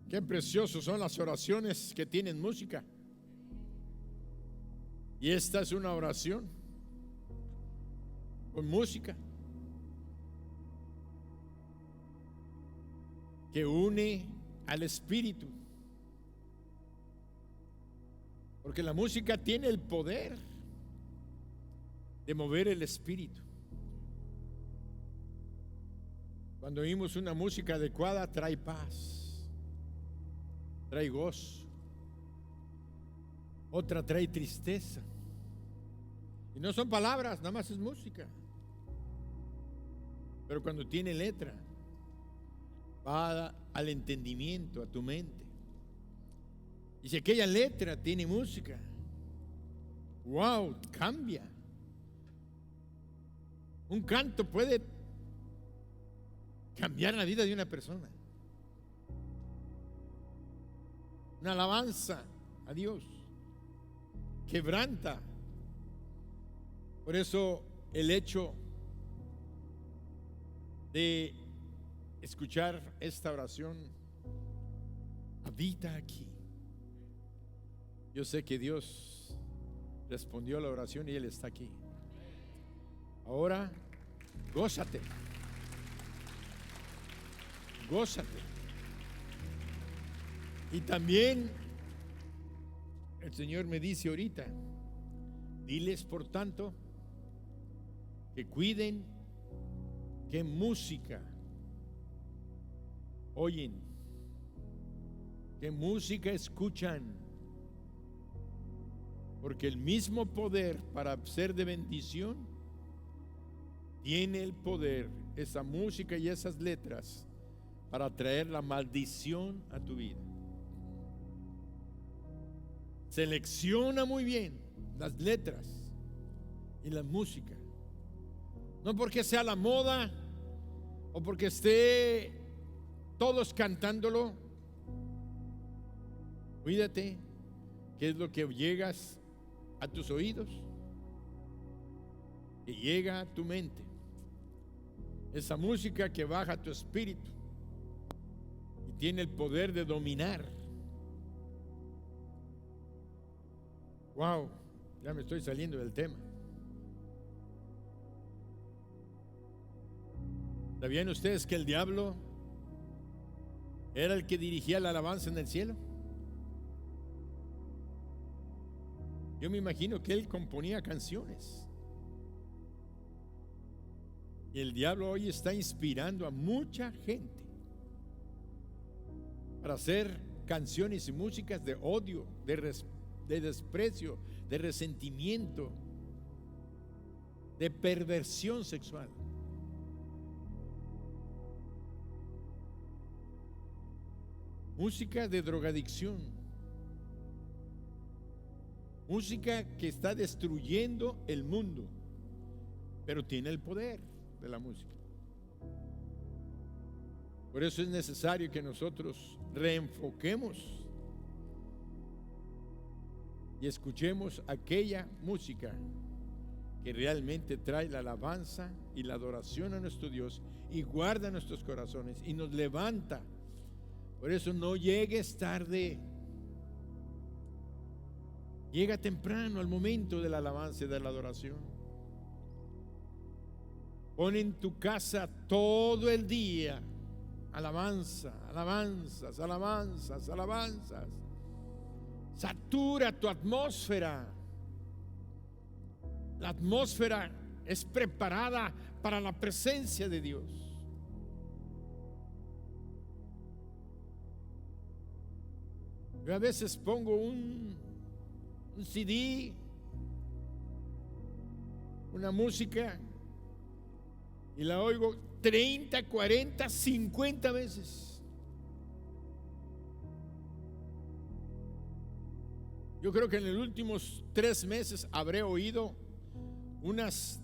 Qué preciosos son las oraciones que tienen música. Y esta es una oración con música que une al espíritu. Porque la música tiene el poder de mover el espíritu. Cuando oímos una música adecuada, trae paz, trae gozo. Otra trae tristeza. Y no son palabras, nada más es música. Pero cuando tiene letra, va al entendimiento, a tu mente. Y si aquella letra tiene música, wow, cambia. Un canto puede cambiar la vida de una persona. Una alabanza a Dios quebranta. Por eso el hecho de escuchar esta oración habita aquí. Yo sé que Dios respondió a la oración y Él está aquí. Ahora, gózate. Gózate. Y también el Señor me dice ahorita, diles por tanto que cuiden qué música oyen, qué música escuchan, porque el mismo poder para ser de bendición tiene el poder, esa música y esas letras, para traer la maldición a tu vida. Selecciona muy bien las letras y la música. No porque sea la moda o porque esté todos cantándolo. Cuídate qué es lo que llegas a tus oídos, que llega a tu mente. Esa música que baja a tu espíritu y tiene el poder de dominar. Wow, ya me estoy saliendo del tema. ¿Sabían ustedes que el diablo era el que dirigía la alabanza en el cielo? Yo me imagino que él componía canciones. Y el diablo hoy está inspirando a mucha gente para hacer canciones y músicas de odio, de desprecio, de resentimiento, de perversión sexual. Música de drogadicción. Música que está destruyendo el mundo, pero tiene el poder de la música. Por eso es necesario que nosotros reenfoquemos y escuchemos aquella música que realmente trae la alabanza y la adoración a nuestro Dios y guarda nuestros corazones y nos levanta. Por eso no llegues tarde. Llega temprano al momento de la alabanza y de la adoración. Pon en tu casa todo el día alabanza, alabanzas, alabanzas, alabanzas. Satura tu atmósfera. La atmósfera es preparada para la presencia de Dios. Yo a veces pongo un CD, una música, y la oigo 30, 40, 50 veces. Yo creo que en los últimos 3 meses habré oído unas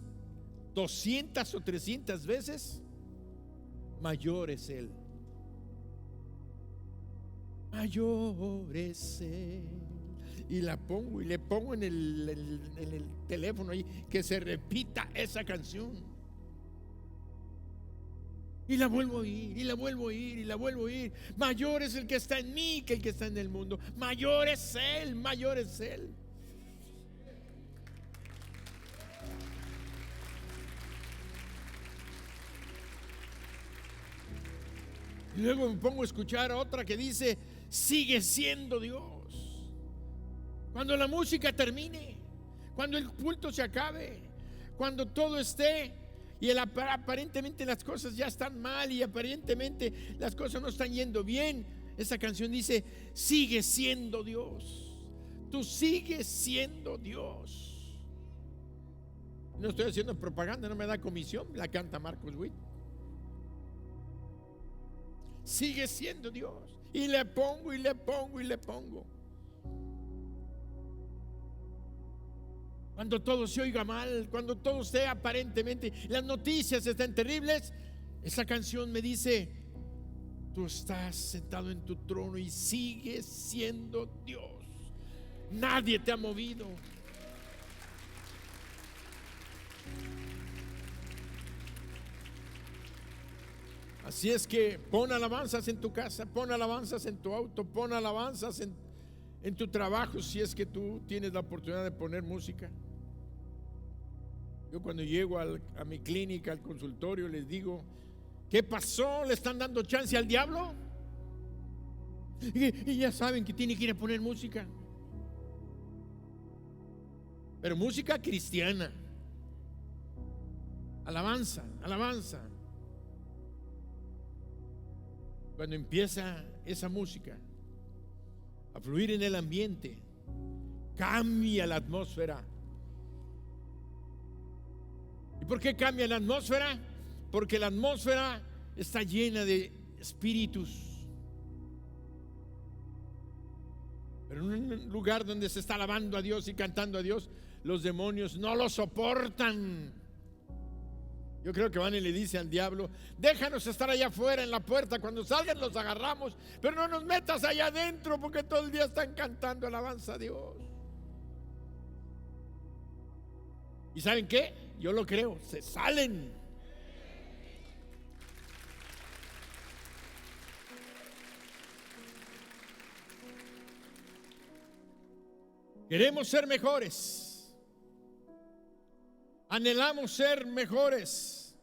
200 o 300 veces. Mayor es Él. Mayor es Él. Y la pongo y le pongo en el teléfono ahí que se repita esa canción. Y la vuelvo a oír, y la vuelvo a oír, y la vuelvo a oír. Mayor es el que está en mí que el que está en el mundo. Mayor es Él, mayor es Él. Y luego me pongo a escuchar otra que dice, sigue siendo Dios. Cuando la música termine, cuando el culto se acabe, cuando todo esté y aparentemente las cosas ya están mal y aparentemente las cosas no están yendo bien, esa canción dice, sigue siendo Dios. Tú sigues siendo Dios. No estoy haciendo propaganda, no me da comisión, la canta Marcos Witt. Sigue siendo Dios. Y le pongo y le pongo y le pongo. Cuando todo se oiga mal, cuando todo esté aparentemente, las noticias están terribles, esa canción me dice, tú estás sentado en tu trono y sigues siendo Dios. Nadie te ha movido. Así es que pon alabanzas en tu casa, pon alabanzas en tu auto, pon alabanzas en tu trabajo, si es que tú tienes la oportunidad de poner música. Yo cuando llego a mi clínica, al consultorio, les digo, ¿qué pasó? ¿Le están dando chance al diablo? Y ya saben que tiene que ir a poner música. Pero música cristiana. Alabanza, alabanza. Cuando empieza esa música a fluir en el ambiente, cambia la atmósfera. ¿Y por qué cambia la atmósfera? Porque la atmósfera está llena de espíritus. Pero en un lugar donde se está alabando a Dios y cantando a Dios, los demonios no lo soportan. Yo creo que van y le dicen al diablo, déjanos estar allá afuera en la puerta, cuando salgan los agarramos, pero no nos metas allá adentro porque todo el día están cantando alabanza a Dios. ¿Y saben qué? Yo lo creo, se salen. Queremos ser mejores. Anhelamos ser mejores.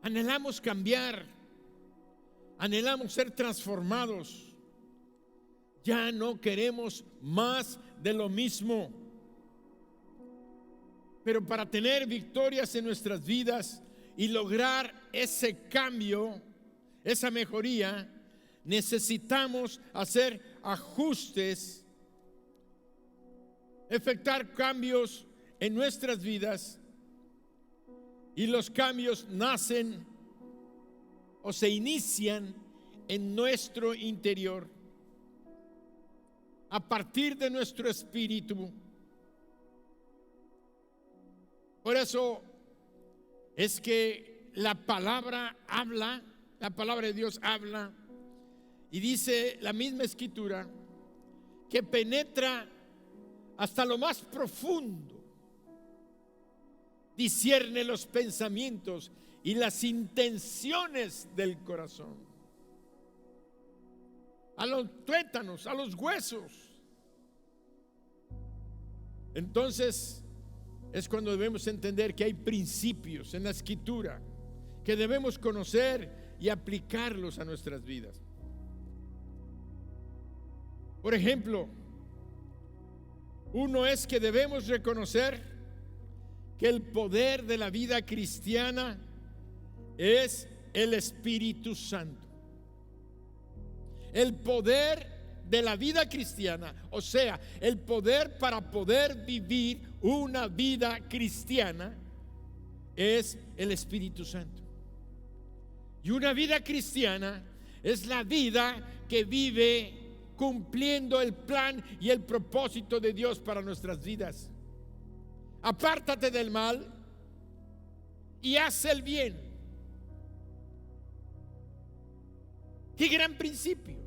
Anhelamos cambiar. Anhelamos ser transformados. Ya no queremos más de lo mismo. Pero para tener victorias en nuestras vidas y lograr ese cambio, esa mejoría, necesitamos hacer ajustes, efectuar cambios en nuestras vidas, y los cambios nacen o se inician en nuestro interior, a partir de nuestro espíritu. Por eso es que la palabra habla, la palabra de Dios habla, y dice la misma escritura que penetra hasta lo más profundo, discierne los pensamientos y las intenciones del corazón, a los tuétanos, a los huesos. Entonces es cuando debemos entender que hay principios en la escritura que debemos conocer y aplicarlos a nuestras vidas. Por ejemplo, uno es que debemos reconocer que el poder de la vida cristiana es el Espíritu Santo. El poder de la vida cristiana, o sea, el poder para poder vivir una vida cristiana, es el Espíritu Santo. Y una vida cristiana es la vida que vive cumpliendo el plan y el propósito de Dios para nuestras vidas. Apártate del mal y haz el bien. Qué gran principio.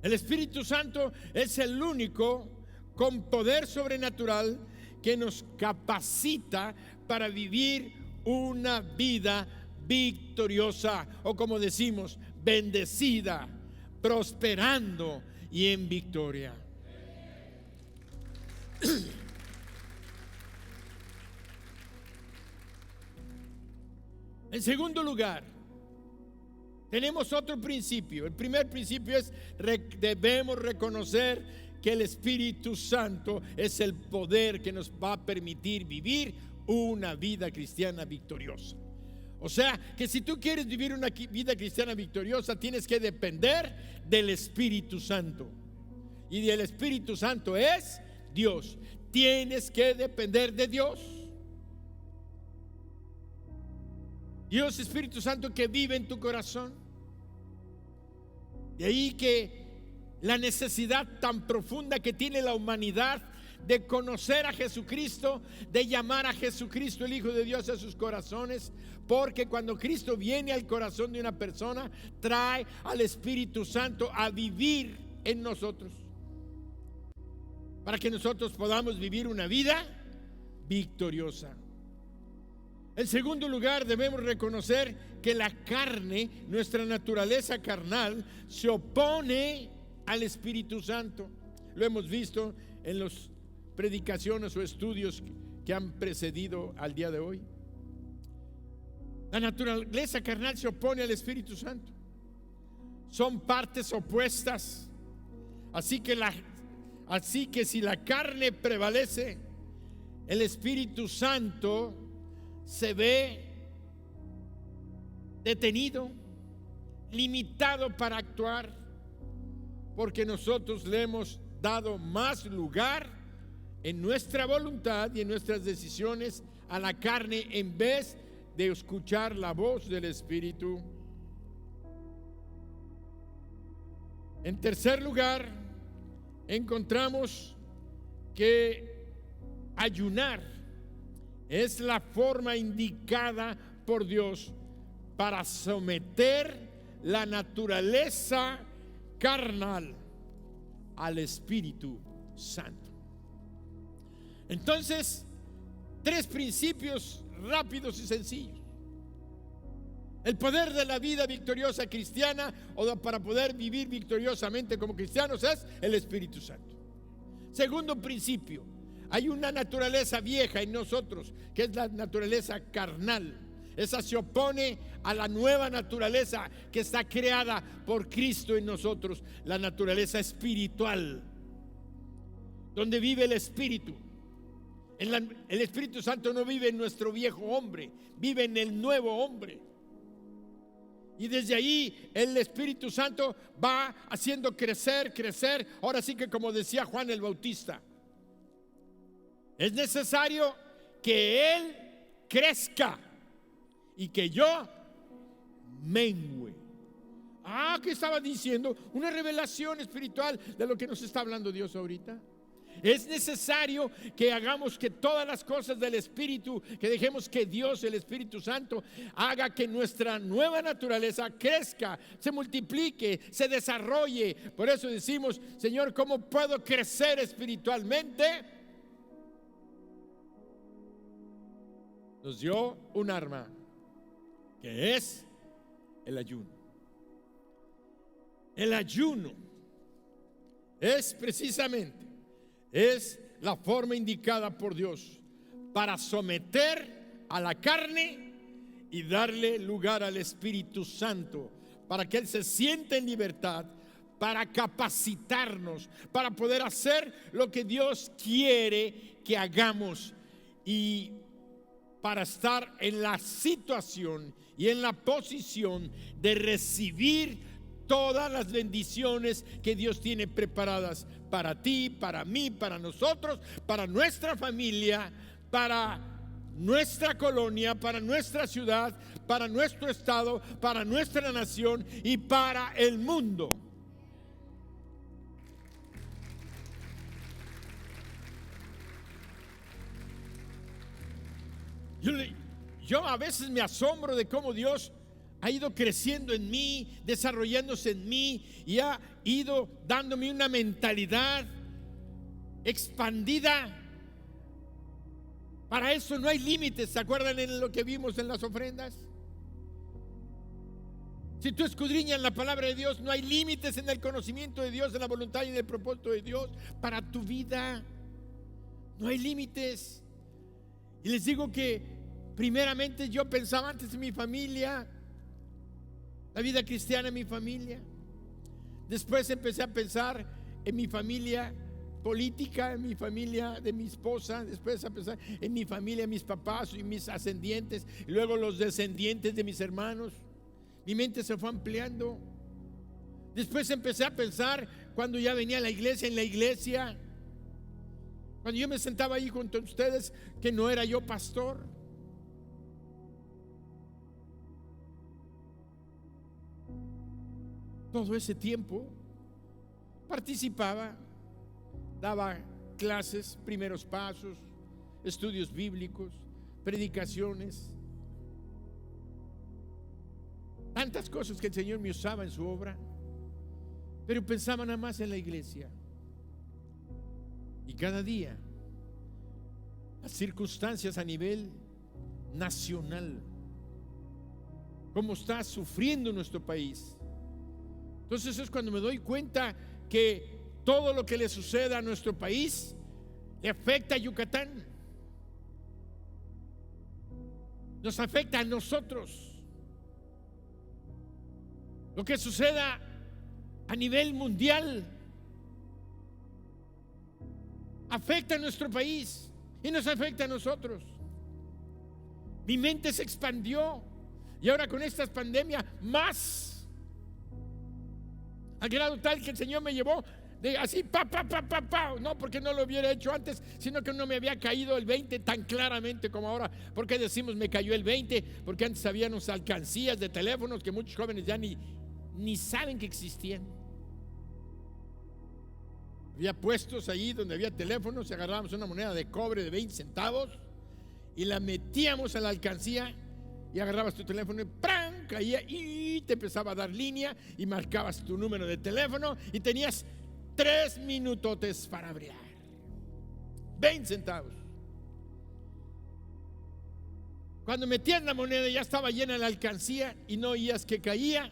El Espíritu Santo es el único con poder sobrenatural que nos capacita para vivir una vida victoriosa, o como decimos, bendecida, prosperando y en victoria. En segundo lugar, tenemos otro principio. El primer principio es: debemos reconocer que el Espíritu Santo es el poder que nos va a permitir vivir una vida cristiana victoriosa. O sea, que si tú quieres vivir una vida cristiana victoriosa, tienes que depender del Espíritu Santo. Y el Espíritu Santo es Dios. Tienes que depender de Dios. Dios, Espíritu Santo, que vive en tu corazón. De ahí que la necesidad tan profunda que tiene la humanidad de conocer a Jesucristo, de llamar a Jesucristo el Hijo de Dios a sus corazones, porque cuando Cristo viene al corazón de una persona, trae al Espíritu Santo a vivir en nosotros, para que nosotros podamos vivir una vida victoriosa. En segundo lugar, debemos reconocer que la carne, nuestra naturaleza carnal, se opone al Espíritu Santo. Lo hemos visto en las predicaciones o estudios que han precedido al día de hoy. La naturaleza carnal se opone al Espíritu Santo. Son partes opuestas. Así que si la carne prevalece, el Espíritu Santo se ve detenido, limitado para actuar, porque nosotros le hemos dado más lugar en nuestra voluntad y en nuestras decisiones a la carne, en vez de escuchar la voz del Espíritu. En tercer lugar, encontramos que ayunar es la forma indicada por Dios para someter la naturaleza carnal al Espíritu Santo. Entonces, tres principios rápidos y sencillos. El poder de la vida victoriosa cristiana, o para poder vivir victoriosamente como cristianos, es el Espíritu Santo. Segundo principio: hay una naturaleza vieja en nosotros, que es la naturaleza carnal. Esa se opone a la nueva naturaleza que está creada por Cristo en nosotros, la naturaleza espiritual, donde vive el Espíritu. El Espíritu Santo no vive en nuestro viejo hombre, vive en el nuevo hombre. Y desde ahí el Espíritu Santo va haciendo crecer. Ahora sí que, como decía Juan el Bautista, es necesario que Él crezca y que yo mengüe. ¿Qué estaba diciendo? Una revelación espiritual de lo que nos está hablando Dios ahorita. Es necesario que hagamos que todas las cosas del Espíritu, que dejemos que Dios, el Espíritu Santo, haga que nuestra nueva naturaleza crezca, se multiplique, se desarrolle. Por eso decimos: Señor, ¿cómo puedo crecer espiritualmente? Nos dio un arma, que es el ayuno. El ayuno es precisamente la forma indicada por Dios para someter a la carne y darle lugar al Espíritu Santo, para que Él se sienta en libertad, para capacitarnos, para poder hacer lo que Dios quiere que hagamos, y para estar en la situación y en la posición de recibir todas las bendiciones que Dios tiene preparadas para ti, para mí, para nosotros, para nuestra familia, para nuestra colonia, para nuestra ciudad, para nuestro estado, para nuestra nación y para el mundo. Yo a veces me asombro de cómo Dios ha ido creciendo en mí, desarrollándose en mí, y ha ido dándome una mentalidad expandida Para eso no hay límites. ¿Se acuerdan en lo que vimos en las ofrendas? Si tú escudriñas la palabra de Dios, no hay límites en el conocimiento de Dios, en la voluntad y en el propósito de Dios para tu vida. No hay límites. Y les digo que primeramente yo pensaba antes en mi familia, la vida cristiana en mi familia. Después empecé a pensar en mi familia política, en mi familia de mi esposa. Después a pensar en mi familia, mis papás y mis ascendientes, y luego los descendientes de mis hermanos. Mi mente se fue ampliando. Después empecé a pensar cuando ya venía a la iglesia, en la iglesia, cuando yo me sentaba ahí junto a ustedes, que no era yo pastor. Todo ese tiempo participaba, daba clases, primeros pasos, estudios bíblicos, predicaciones, tantas cosas que el Señor me usaba en su obra, pero pensaba nada más en la iglesia. Y cada día las circunstancias a nivel nacional, cómo está sufriendo nuestro país. Entonces es cuando me doy cuenta que todo lo que le suceda a nuestro país le afecta a Yucatán, nos afecta a nosotros. Lo que suceda a nivel mundial afecta a nuestro país y nos afecta a nosotros. Mi mente se expandió y ahora con esta pandemia más, al grado tal que el Señor me llevó de así, no porque no lo hubiera hecho antes, sino que no me había caído el 20 tan claramente como ahora. Porque decimos me cayó el 20, porque antes había unas alcancías de teléfonos que muchos jóvenes ya ni saben que existían. Había puestos allí donde había teléfonos, y agarrábamos una moneda de cobre de 20 centavos y la metíamos a la alcancía y agarrabas tu teléfono y ¡pran! Caía y te empezaba a dar línea y marcabas tu número de teléfono y tenías 3 minutotes para hablar. 20 centavos. Cuando metías la moneda ya estaba llena la alcancía y no oías que caía,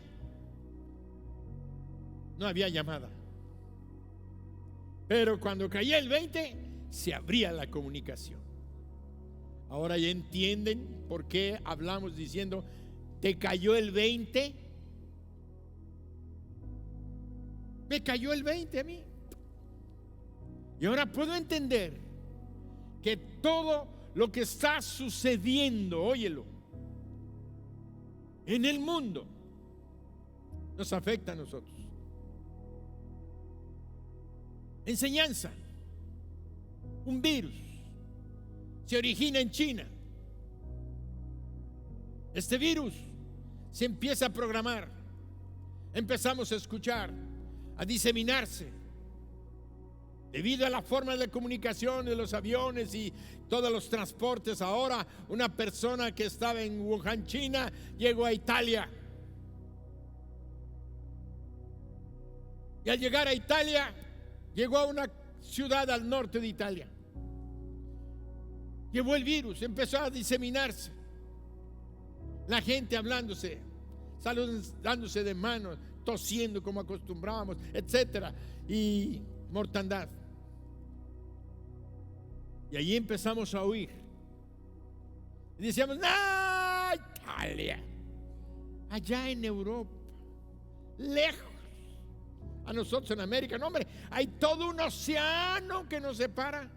no había llamada. Pero cuando caía el 20, se abría la comunicación. Ahora ya entienden por qué hablamos diciendo, ¿te cayó el 20? Me cayó el 20 a mí. Y ahora puedo entender que todo lo que está sucediendo, óyelo, en el mundo, nos afecta a nosotros. Enseñanza. Un virus se origina en China. Este virus se empieza a programar. Empezamos a escuchar, a diseminarse. Debido a la forma de comunicación de los aviones y todos los transportes, ahora una persona que estaba en Wuhan, China, llegó a Italia. Y al llegar a Italia, llegó a una ciudad al norte de Italia. Llevó el virus, empezó a diseminarse. La gente hablándose, dándose de manos, tosiendo como acostumbrábamos, etcétera, y mortandad. Y allí empezamos a oír. Y decíamos, ¡no! Italia, allá en Europa, lejos. A nosotros en América, no hombre, hay todo un océano que nos separa.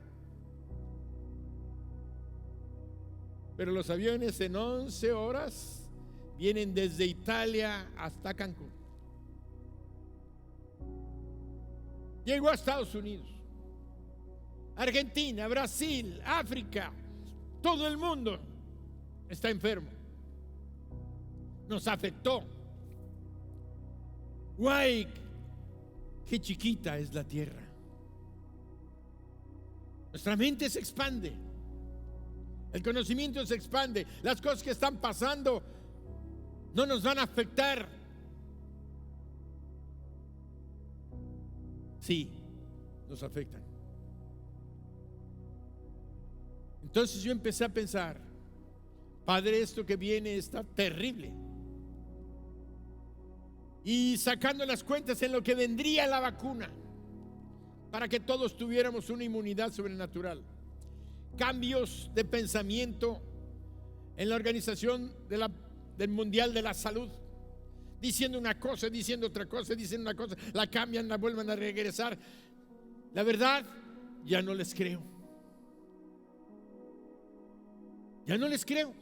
Pero los aviones en 11 horas vienen desde Italia hasta Cancún. Llegó a Estados Unidos, Argentina, Brasil, África, todo el mundo está enfermo. Nos afectó. Guay, qué chiquita es la tierra. Nuestra mente se expande, el conocimiento se expande, las cosas que están pasando no nos van a afectar. Sí, nos afectan. Entonces yo empecé a pensar, Padre, esto que viene está terrible. Y sacando las cuentas en lo que vendría la vacuna, para que todos tuviéramos una inmunidad sobrenatural. Cambios de pensamiento en la organización del Mundial de la Salud, diciendo una cosa, diciendo otra cosa, diciendo una cosa, la cambian, la vuelven a regresar. La verdad, ya no les creo. Ya no les creo.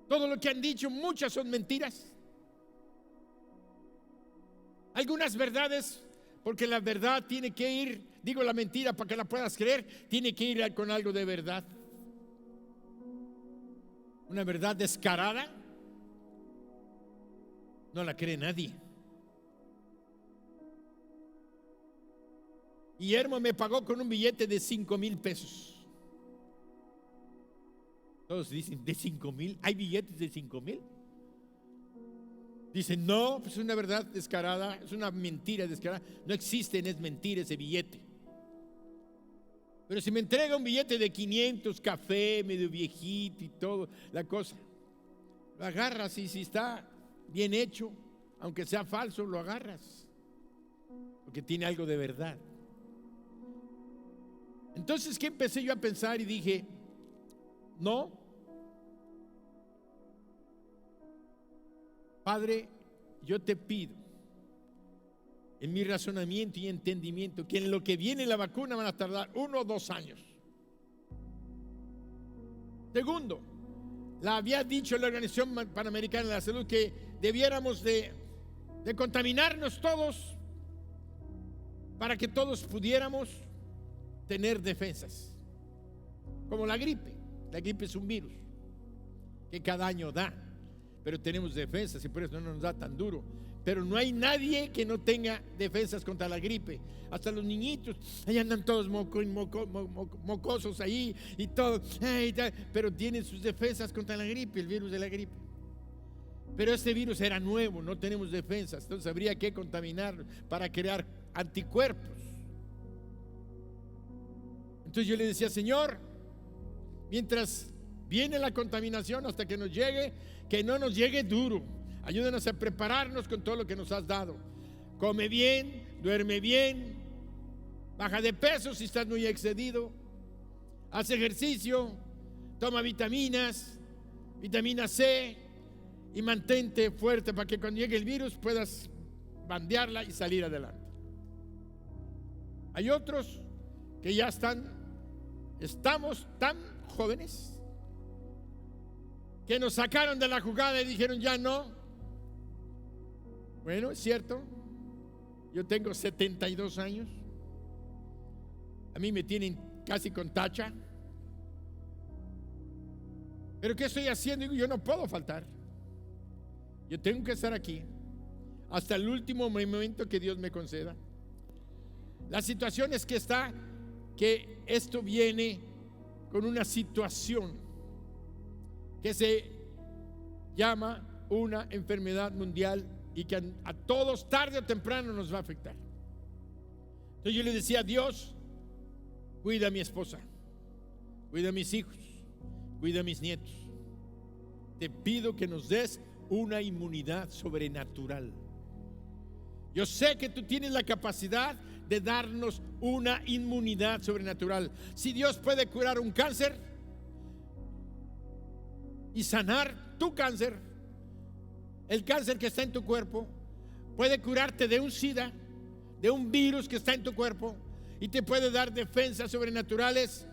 Todo lo que han dicho, muchas son mentiras. Algunas verdades, porque la verdad tiene que ir, digo la mentira para que la puedas creer, tiene que ir con algo de verdad. Una verdad descarada no la cree nadie. Guillermo me pagó con un billete de 5,000 pesos. Todos dicen, ¿de 5,000? ¿Hay billetes de 5,000? Dicen, no, pues es una verdad descarada, es una mentira descarada. No existe, es mentira ese billete. Pero si me entrega un billete de 500, café, medio viejito y todo, la cosa, lo agarras y si está bien hecho, aunque sea falso, lo agarras, porque tiene algo de verdad. Entonces, ¿qué empecé yo a pensar? Y dije, no, Padre, yo te pido, en mi razonamiento y entendimiento, que en lo que viene la vacuna van a tardar 1 o 2 años. Segundo, la había dicho la Organización Panamericana de la Salud que debiéramos de contaminarnos todos para que todos pudiéramos tener defensas, como la gripe. La gripe es un virus que cada año da, pero tenemos defensas y por eso no nos da tan duro. Pero no hay nadie que no tenga defensas contra la gripe. Hasta los niñitos, ahí andan todos mocosos ahí y todo, pero tienen sus defensas contra la gripe, el virus de la gripe. Pero este virus era nuevo, no tenemos defensas, entonces habría que contaminarlo para crear anticuerpos. Entonces yo le decía, Señor, mientras viene la contaminación hasta que nos llegue, que no nos llegue duro. Ayúdanos a prepararnos con todo lo que nos has dado. Come bien, duerme bien, baja de peso si estás muy excedido, haz ejercicio, toma vitaminas, vitamina C y mantente fuerte para que cuando llegue el virus puedas bandearla y salir adelante. Hay otros que ya estamos tan jóvenes que nos sacaron de la jugada y dijeron ya no. Bueno, es cierto, yo tengo 72 años, a mí me tienen casi con tacha, pero ¿qué estoy haciendo? Yo no puedo faltar, yo tengo que estar aquí hasta el último momento que Dios me conceda. La situación es que esto viene con una situación que se llama una enfermedad mundial y que a todos tarde o temprano nos va a afectar. Entonces yo le decía, Dios, cuida a mi esposa, cuida a mis hijos, cuida a mis nietos. Te pido que nos des una inmunidad sobrenatural. Yo sé que tú tienes la capacidad de darnos una inmunidad sobrenatural. Si Dios puede curar un cáncer y sanar tu cáncer, el cáncer que está en tu cuerpo, puede curarte de un SIDA, de un virus que está en tu cuerpo, y te puede dar defensas sobrenaturales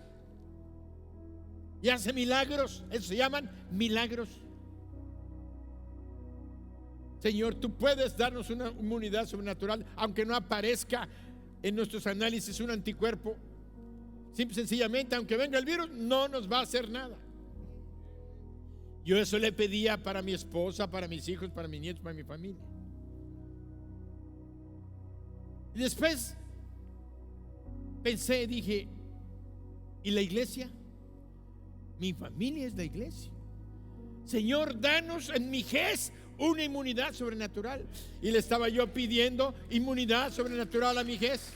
y hace milagros. Eso se llaman milagros. Señor, tú puedes darnos una inmunidad sobrenatural, aunque no aparezca en nuestros análisis un anticuerpo. Simple, sencillamente, aunque venga el virus, no nos va a hacer nada. Yo eso le pedía para mi esposa, para mis hijos, para mis nietos, para mi familia. Y después pensé, dije, ¿y la iglesia? Mi familia es la iglesia. Señor, danos en mi GES una inmunidad sobrenatural. Y le estaba yo pidiendo inmunidad sobrenatural a mi GES.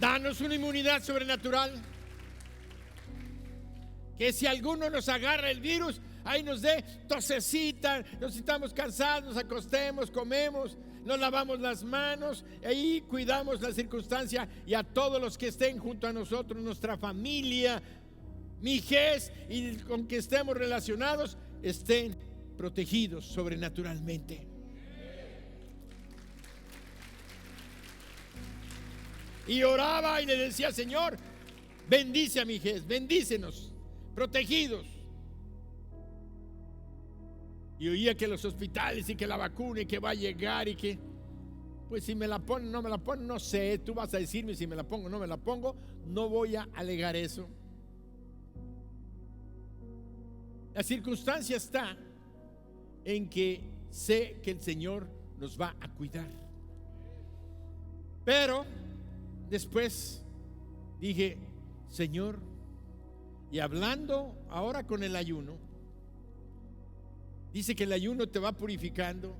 Danos una inmunidad sobrenatural. Que si alguno nos agarra el virus, ahí nos dé tosecita, nos estamos cansados, nos acostemos, comemos, nos lavamos las manos, ahí cuidamos la circunstancia, y a todos los que estén junto a nosotros, nuestra familia, mijes, y con que estemos relacionados, estén protegidos sobrenaturalmente. Y oraba y le decía: Señor, bendice a mijes, bendícenos, protegidos. Y oía que los hospitales y que la vacuna y que va a llegar y que, pues si me la ponen, no me la ponen, no sé, tú vas a decirme si me la pongo o no me la pongo, no voy a alegar eso. La circunstancia está en que sé que el Señor nos va a cuidar. Pero después dije: Señor, y hablando ahora con el ayuno, dice que el ayuno te va purificando,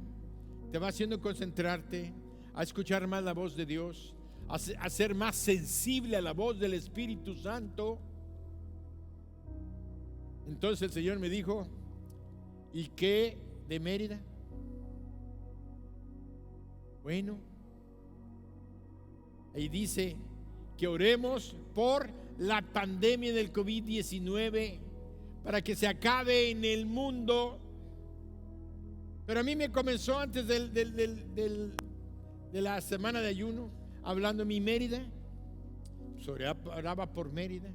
te va haciendo concentrarte, a escuchar más la voz de Dios, a ser más sensible a la voz del Espíritu Santo. Entonces el Señor me dijo: ¿y qué de Mérida? Bueno, ahí dice que oremos por la pandemia del COVID-19 para que se acabe en el mundo. Pero a mí me comenzó antes de la semana de ayuno, hablando mi Mérida. Oraba por Mérida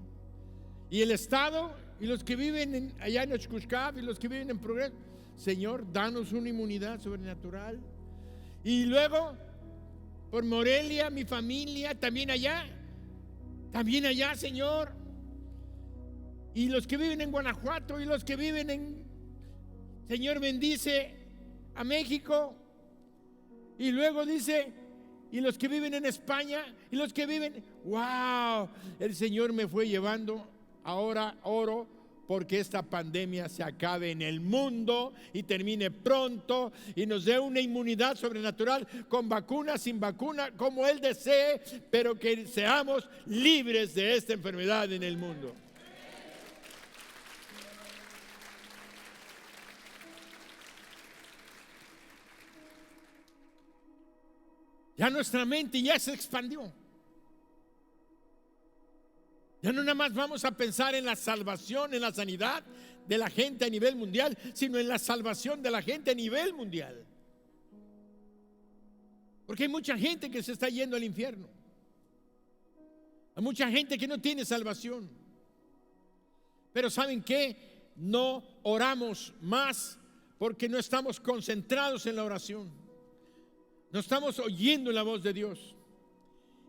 y el estado, y los que viven allá en Oshkoshkov, y los que viven en Progreso. Señor, danos una inmunidad sobrenatural. Y luego por Morelia, mi familia, también allá, Señor. Y los que viven en Guanajuato, y los que viven en, Señor, bendice a México. Y luego dice: y los que viven en España, y los que viven, wow, el Señor me fue llevando. Ahora oro porque esta pandemia se acabe en el mundo y termine pronto, y nos dé una inmunidad sobrenatural, con vacuna, sin vacuna, como Él desee, pero que seamos libres de esta enfermedad en el mundo. Ya nuestra mente ya se expandió. Ya no nada más vamos a pensar en la salvación, en la sanidad de la gente a nivel mundial, sino en la salvación de la gente a nivel mundial. Porque hay mucha gente que se está yendo al infierno. Hay mucha gente que no tiene salvación. Pero ¿saben qué? No oramos más porque no estamos concentrados en la oración. No estamos oyendo la voz de Dios.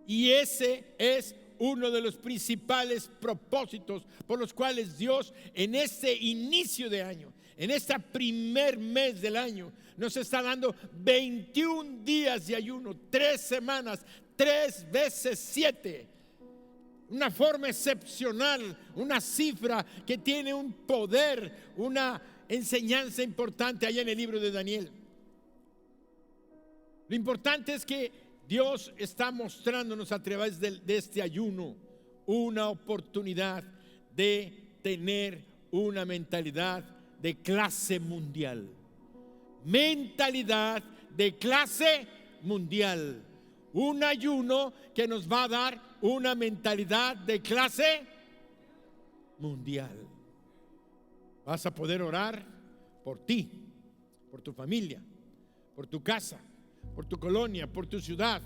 Y ese es uno de los principales propósitos por los cuales Dios, en este inicio de año, en este primer mes del año, nos está dando 21 días de ayuno, 3 semanas, 3 veces 7. Una forma excepcional, una cifra que tiene un poder, una enseñanza importante allá en el libro de Daniel. Lo importante es que Dios está mostrándonos a través de este ayuno una oportunidad de tener una mentalidad de clase mundial. Mentalidad de clase mundial. Un ayuno que nos va a dar una mentalidad de clase mundial. Vas a poder orar por ti, por tu familia, por tu casa, por tu colonia, por tu ciudad,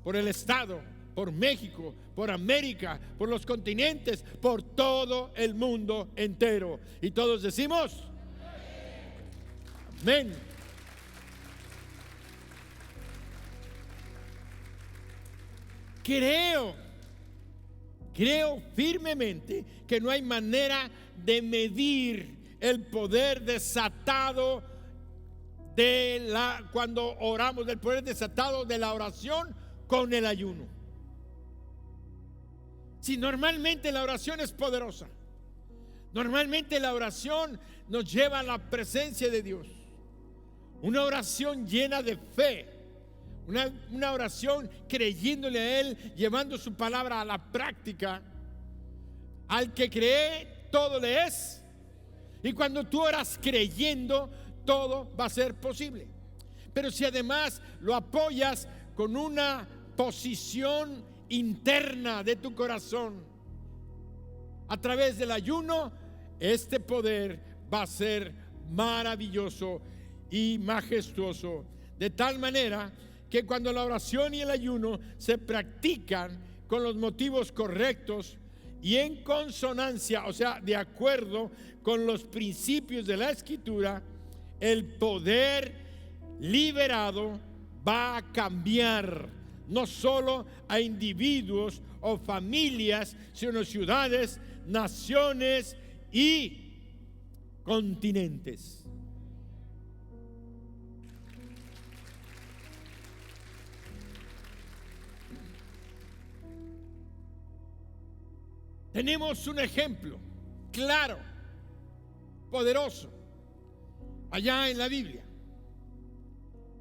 por el estado, por México, por América, por los continentes, por todo el mundo entero. Y todos decimos amén. Creo firmemente que no hay manera de medir el poder desatado cuando oramos, del poder desatado de la oración con el ayuno. Si normalmente la oración es poderosa, normalmente la oración nos lleva a la presencia de Dios, una oración llena de fe, una oración creyéndole a Él, llevando su palabra a la práctica. Al que cree, todo le es. Y cuando tú oras creyendo, todo va a ser posible. Pero si además lo apoyas con una posición interna de tu corazón, a través del ayuno, este poder va a ser maravilloso y majestuoso, de tal manera que cuando la oración y el ayuno se practican con los motivos correctos y en consonancia, o sea, de acuerdo con los principios de la Escritura, el poder liberado va a cambiar no solo a individuos o familias, sino ciudades, naciones y continentes. Tenemos un ejemplo claro, poderoso, allá en la Biblia,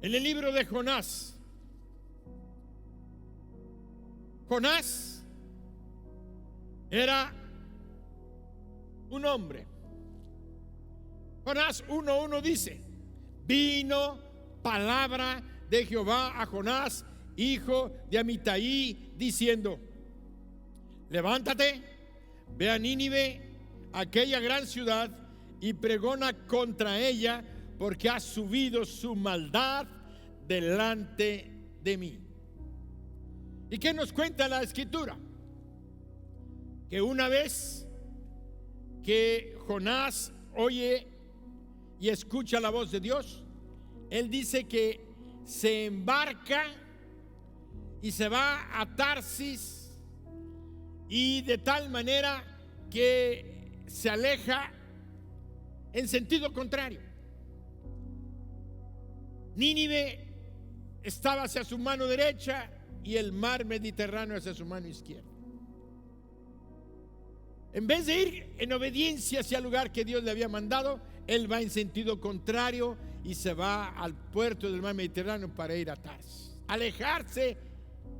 en el libro de Jonás. Jonás era un hombre. Jonás 1:1 dice: vino palabra de Jehová a Jonás, hijo de Amitai, diciendo: levántate, ve a Nínive, aquella gran ciudad, y pregona contra ella, porque ha subido su maldad delante de mí. ¿Y qué nos cuenta la Escritura? Que una vez que Jonás oye y escucha la voz de Dios, él dice que se embarca y se va a Tarsis, y de tal manera que se aleja en sentido contrario. Nínive estaba hacia su mano derecha y el mar Mediterráneo hacia su mano izquierda. En vez de ir en obediencia hacia el lugar que Dios le había mandado, él va en sentido contrario y se va al puerto del mar Mediterráneo para ir a Tarsis. Alejarse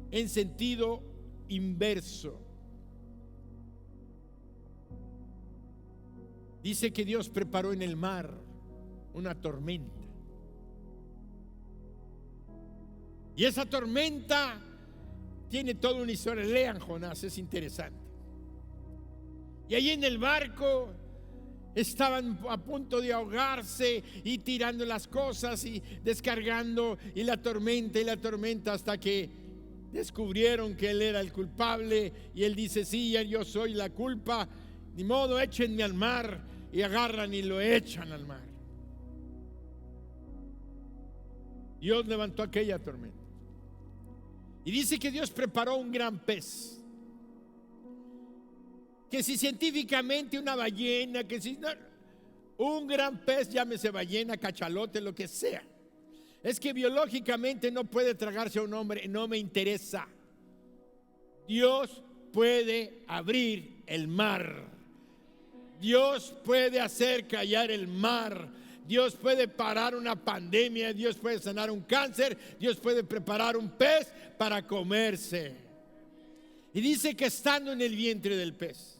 en sentido inverso. Dice que Dios preparó en el mar una tormenta. Y esa tormenta tiene toda una historia. Lean Jonás, es interesante. Y ahí en el barco estaban a punto de ahogarse y tirando las cosas y descargando, y la tormenta, hasta que descubrieron que él era el culpable. Y él dice: sí, yo soy la culpa, ni modo, échenme al mar. Y agarran y lo echan al mar. Dios levantó aquella tormenta. Y dice que Dios preparó un gran pez, que si científicamente una ballena, que si no, un gran pez, llámese ballena, cachalote, lo que sea, es que biológicamente no puede tragarse a un hombre, no me interesa. Dios puede abrir el mar. Dios puede hacer callar el mar. Dios puede parar una pandemia. Dios puede sanar un cáncer. Dios puede preparar un pez para comerse. Y dice que estando en el vientre del pez,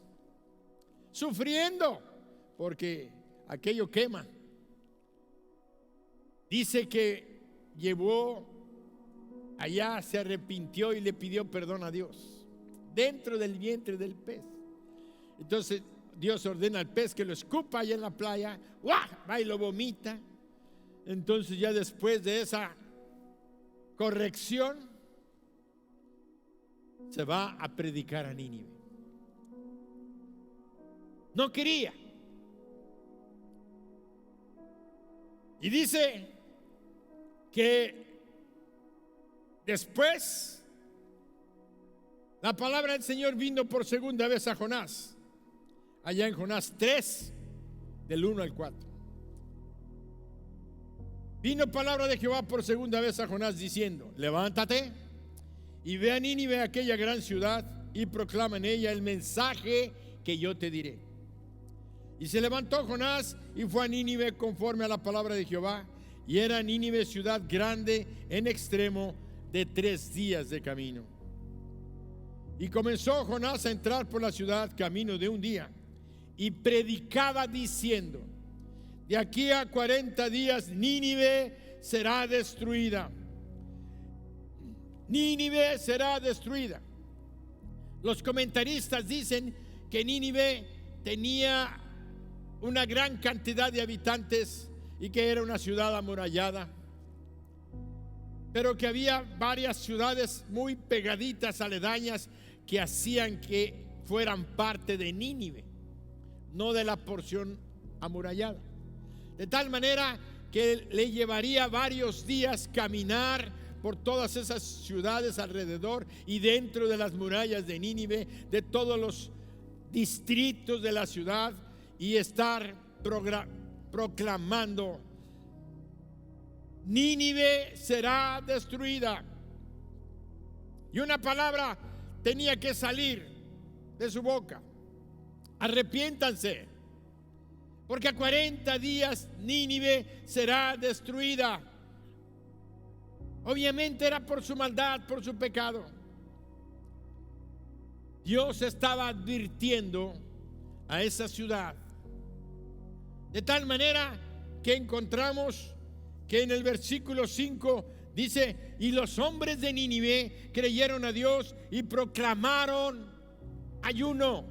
sufriendo, porque aquello quema, dice que llevó allá, se arrepintió y le pidió perdón a Dios dentro del vientre del pez. Entonces Dios ordena al pez que lo escupa allá en la playa, ¡guau!, va y lo vomita. Entonces ya después de esa corrección se va a predicar a Nínive. No quería. Y dice que después la palabra del Señor vino por segunda vez a Jonás, allá en Jonás 3, del 1 al 4. Vino palabra de Jehová por segunda vez a Jonás diciendo: levántate y ve a Nínive, aquella gran ciudad, y proclama en ella el mensaje que yo te diré. Y se levantó Jonás y fue a Nínive conforme a la palabra de Jehová. Y era Nínive ciudad grande en extremo, de 3 días de camino. Y comenzó Jonás a entrar por la ciudad camino de un día, y predicaba diciendo: de aquí a 40 días Nínive será destruida. Nínive será destruida. Los comentaristas dicen que Nínive tenía una gran cantidad de habitantes y que era una ciudad amurallada, pero que había varias ciudades muy pegaditas, aledañas, que hacían que fueran parte de Nínive, no de la porción amurallada. De tal manera que le llevaría varios días caminar por todas esas ciudades alrededor y dentro de las murallas de Nínive, de todos los distritos de la ciudad, y estar proclamando: Nínive será destruida. Y una palabra tenía que salir de su boca: arrepiéntanse, porque a 40 días Nínive será destruida. Obviamente era por su maldad, por su pecado. Dios estaba advirtiendo a esa ciudad, de tal manera que encontramos que en el versículo 5 dice: y los hombres de Nínive creyeron a Dios y proclamaron ayuno,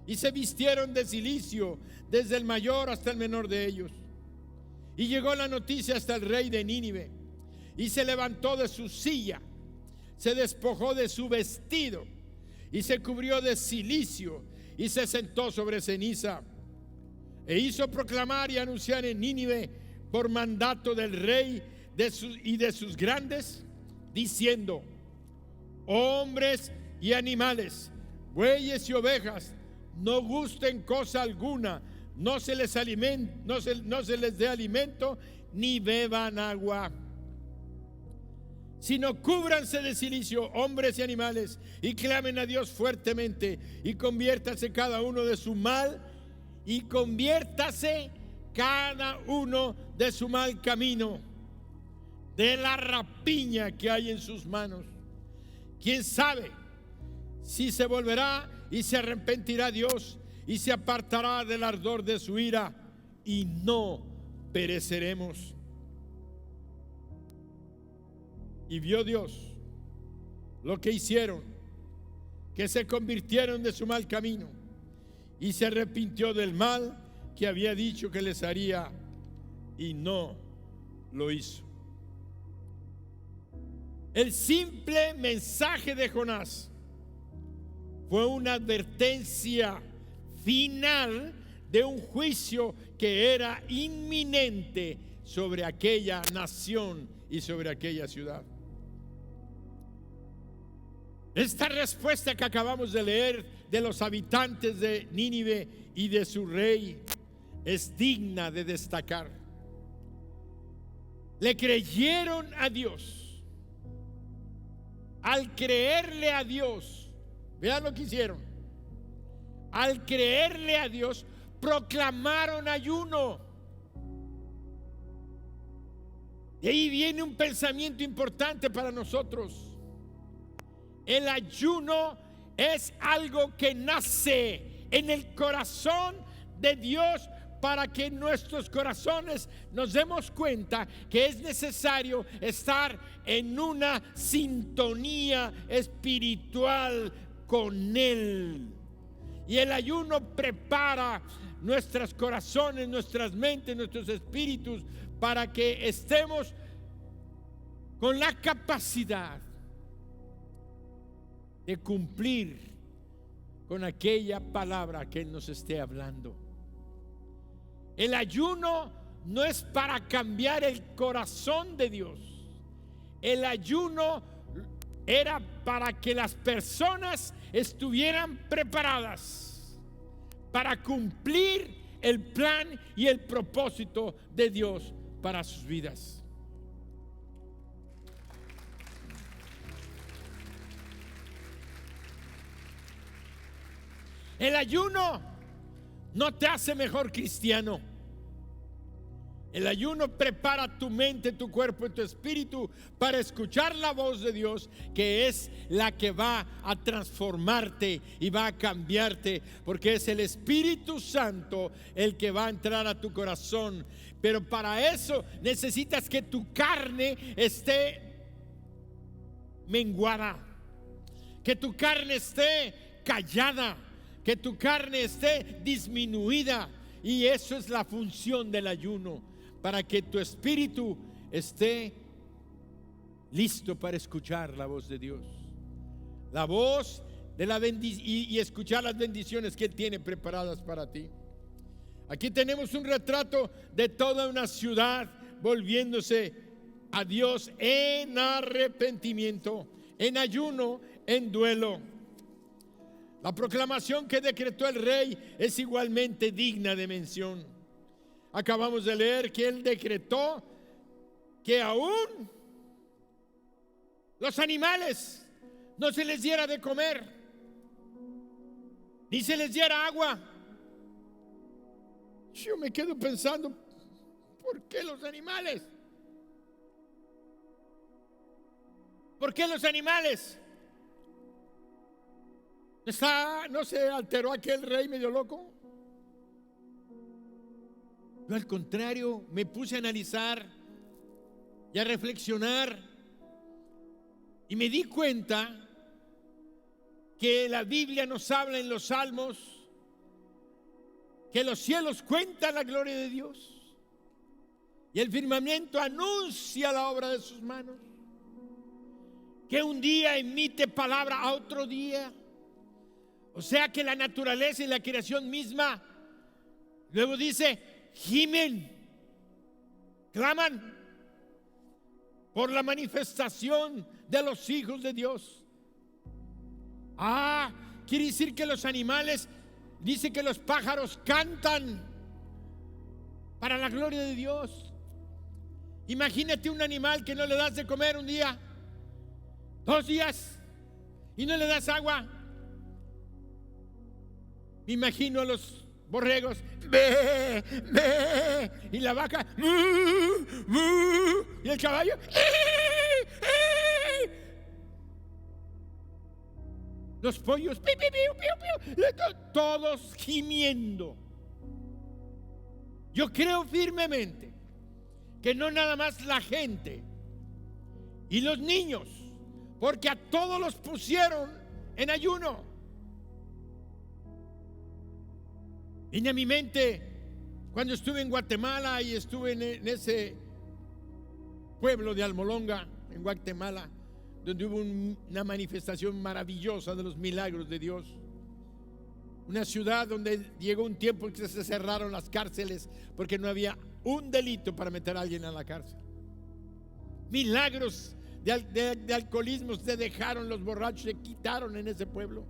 y se vistieron de cilicio, desde el mayor hasta el menor de ellos. Y llegó la noticia hasta el rey de Nínive, y se levantó de su silla, se despojó de su vestido, y se cubrió de cilicio, y se sentó sobre ceniza, e hizo proclamar y anunciar en Nínive por mandato del rey y de sus grandes, diciendo: hombres y animales, bueyes y ovejas, no gusten cosa alguna, no se les dé alimento, ni beban agua, sino cúbranse de cilicio, hombres y animales, y clamen a Dios fuertemente, y conviértase cada uno de su mal, y conviértase cada uno de su mal camino, de la rapiña que hay en sus manos. ¿Quién sabe si se volverá y se arrepentirá Dios y se apartará del ardor de su ira, y no pereceremos? Y vio Dios lo que hicieron, que se convirtieron de su mal camino, y se arrepintió del mal que había dicho que les haría, y no lo hizo. El simple mensaje de Jonás fue una advertencia final de un juicio que era inminente sobre aquella nación y sobre aquella ciudad. Esta respuesta que acabamos de leer de los habitantes de Nínive y de su rey es digna de destacar. Le creyeron a Dios. Al creerle a Dios, vean lo que hicieron. Al creerle a Dios, proclamaron ayuno. Y ahí viene un pensamiento importante para nosotros. El ayuno es algo que nace en el corazón de Dios, para que en nuestros corazones nos demos cuenta que es necesario estar en una sintonía espiritual con Él. Y el ayuno prepara nuestros corazones, nuestras mentes, nuestros espíritus, para que estemos con la capacidad de cumplir con aquella palabra que Él nos esté hablando. El ayuno no es para cambiar el corazón de Dios. El ayuno era para que las personas estuvieran preparadas para cumplir el plan y el propósito de Dios para sus vidas. El ayuno no te hace mejor cristiano. El ayuno prepara tu mente, tu cuerpo y tu espíritu para escuchar la voz de Dios, que es la que va a transformarte y va a cambiarte, porque es el Espíritu Santo el que va a entrar a tu corazón. Pero para eso necesitas que tu carne esté menguada, que tu carne esté callada, que tu carne esté disminuida. Y eso es la función del ayuno, para que tu espíritu esté listo para escuchar la voz de Dios, la voz de la bendición, y escuchar las bendiciones que Él tiene preparadas para ti. Aquí tenemos un retrato de toda una ciudad volviéndose a Dios en arrepentimiento, en ayuno, en duelo. La proclamación que decretó el rey es igualmente digna de mención. Acabamos de leer que Él decretó que aún los animales no se les diera de comer, ni se les diera agua. Yo me quedo pensando, ¿por qué los animales? ¿Por qué los animales? ¿No se alteró aquel rey medio loco? Yo al contrario me puse a analizar y a reflexionar, y me di cuenta que la Biblia nos habla en los Salmos que los cielos cuentan la gloria de Dios y el firmamento anuncia la obra de sus manos, que un día emite palabra a otro día. O sea que la naturaleza y la creación misma, luego dice, gimen, claman por la manifestación de los hijos de Dios. Quiere decir que los animales, dice que los pájaros cantan para la gloria de Dios. Imagínate un animal que no le das de comer un día, 2 días, y no le das agua. Me imagino a los borregos, ¡bé, bé! Y la vaca, ¡mu, mu! Y el caballo, los pollos, ¡pi, pi, pi, pi, pi! Todos gimiendo. Yo creo firmemente que no nada más la gente y los niños, porque a todos los pusieron en ayuno. Vine a mi mente cuando estuve en Guatemala y estuve en ese pueblo de Almolonga, en Guatemala, donde hubo una manifestación maravillosa de los milagros de Dios. Una ciudad donde llegó un tiempo en que se cerraron las cárceles porque no había un delito para meter a alguien a la cárcel. Milagros de alcoholismo se dejaron, los borrachos se quitaron en ese pueblo,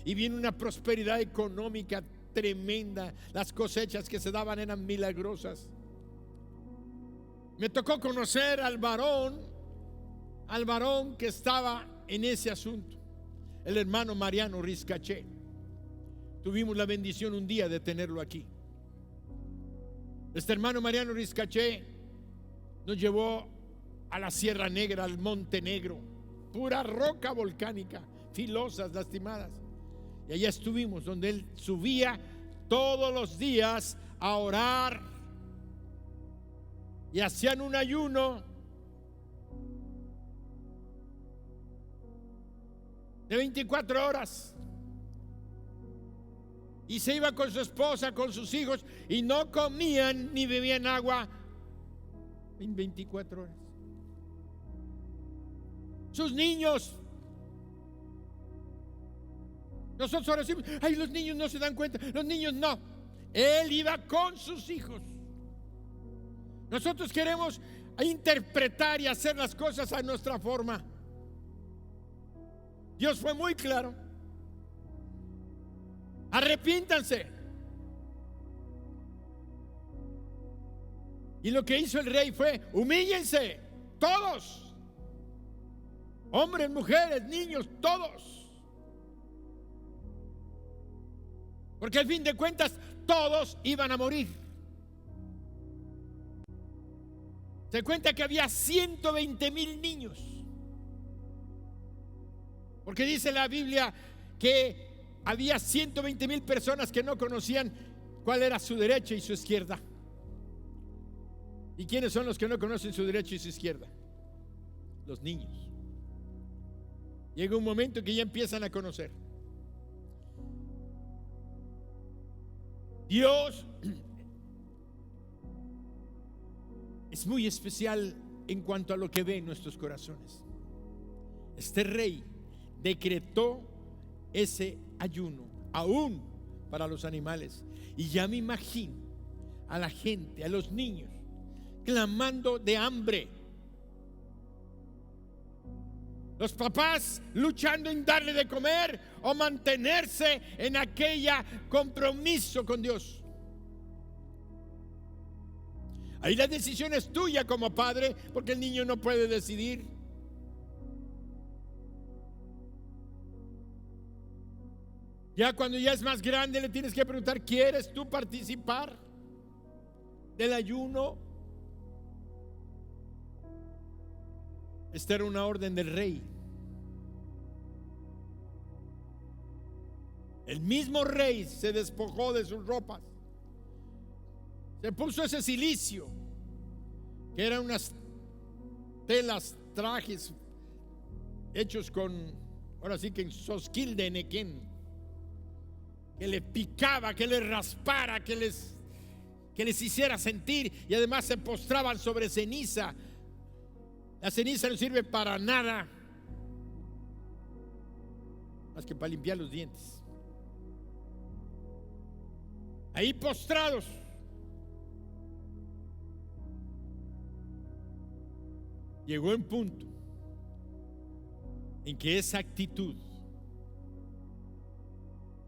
y vino una prosperidad económica tremenda. Las cosechas que se daban eran milagrosas. Me tocó conocer al varón que estaba en ese asunto, el hermano Mariano Riscaché. Tuvimos la bendición un día de tenerlo aquí. Este hermano Mariano Riscaché nos llevó a la Sierra Negra, al Monte Negro, pura roca volcánica, filosas, lastimadas. Y allá estuvimos, donde él subía todos los días a orar, y hacían un ayuno de 24 horas. Y se iba con su esposa, con sus hijos, y no comían ni bebían agua en 24 horas. Sus niños, nosotros ahora decimos, ay, los niños no se dan cuenta. Los niños no. Él iba con sus hijos. Nosotros queremos interpretar y hacer las cosas a nuestra forma. Dios fue muy claro. Arrepiéntanse. Y lo que hizo el rey fue, humíllense, todos, hombres, mujeres, niños, todos. Porque al fin de cuentas todos iban a morir. Se cuenta que había 120,000 niños. Porque dice la Biblia que había 120,000 personas que no conocían cuál era su derecha y su izquierda. ¿Y quiénes son los que no conocen su derecha y su izquierda? Los niños. Llega un momento que ya empiezan a conocer. Dios es muy especial en cuanto a lo que ve en nuestros corazones. Este rey decretó ese ayuno aún para los animales, y ya me imagino a la gente, a los niños clamando de hambre, los papás luchando en darle de comer o mantenerse en aquella compromiso con Dios. Ahí la decisión es tuya como padre, porque el niño no puede decidir. Ya cuando ya es más grande le tienes que preguntar: ¿quieres tú participar del ayuno? Esta era una orden del rey. El mismo rey se despojó de sus ropas, se puso ese cilicio, que eran unas telas, trajes hechos con, ahora sí que en sosquil de Nequén, que le picaba, que le raspara, que les hiciera sentir, y además se postraban sobre ceniza. La ceniza no sirve para nada más que para limpiar los dientes. Ahí postrados, llegó en punto en que esa actitud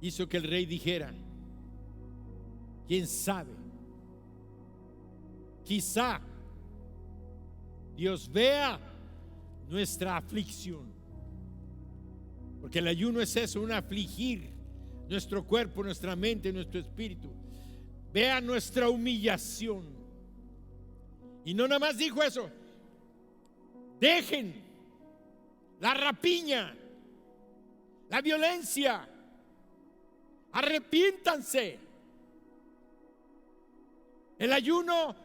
hizo que el rey dijera: quién sabe, quizá Dios vea nuestra aflicción, porque el ayuno es eso, un afligir nuestro cuerpo, nuestra mente, nuestro espíritu. Vea nuestra humillación. Y no nada más dijo eso: dejen la rapiña, la violencia, arrepiéntanse. El ayuno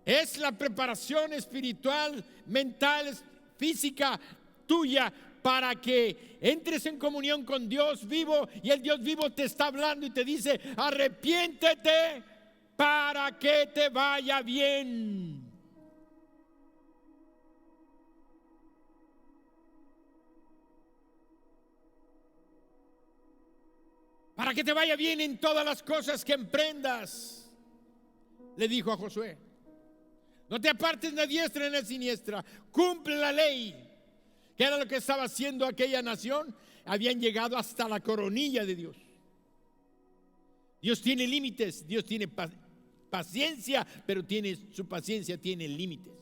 es la preparación espiritual, mental, física tuya para que entres en comunión con Dios vivo, y el Dios vivo te está hablando y te dice: arrepiéntete para que te vaya bien. Para que te vaya bien en todas las cosas que emprendas, le dijo a Josué. No te apartes ni a diestra ni a siniestra. Cumple la ley. ¿Qué era lo que estaba haciendo aquella nación? Habían llegado hasta la coronilla de Dios. Dios tiene límites. Dios tiene paciencia, pero su paciencia tiene límites.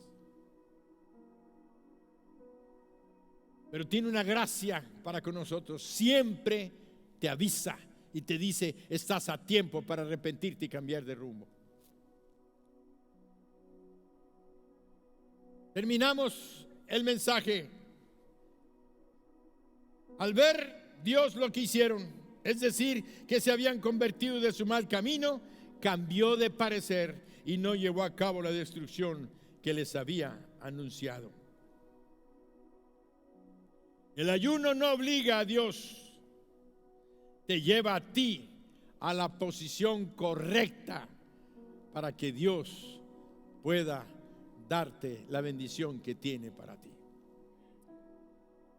Pero tiene una gracia para con nosotros. Siempre te avisa y te dice: estás a tiempo para arrepentirte y cambiar de rumbo. Terminamos el mensaje. Al ver Dios lo que hicieron, es decir, que se habían convertido de su mal camino, cambió de parecer y no llevó a cabo la destrucción que les había anunciado. El ayuno no obliga a Dios, te lleva a ti a la posición correcta para que Dios pueda darte la bendición que tiene para ti.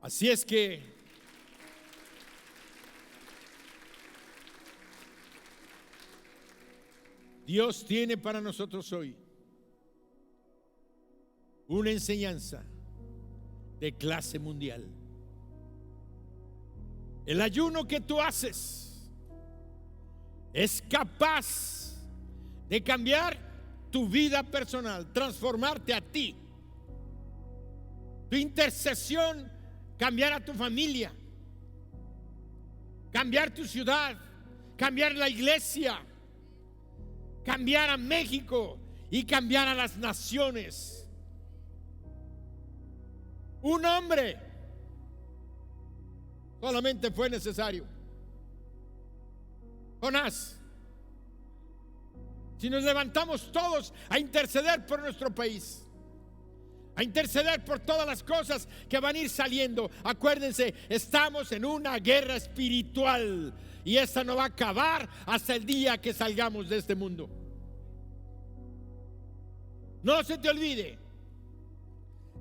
Así es que Dios tiene para nosotros hoy una enseñanza de clase mundial. El ayuno que tú haces es capaz de cambiar tu vida personal, transformarte a ti. Tu intercesión, cambiar a tu familia, cambiar tu ciudad, cambiar la iglesia, cambiar a México y cambiar a las naciones. Un hombre solamente fue necesario: Jonás. Si nos levantamos todos a interceder por nuestro país, a interceder por todas las cosas que van a ir saliendo, acuérdense, estamos en una guerra espiritual y esta no va a acabar hasta el día que salgamos de este mundo. No se te olvide,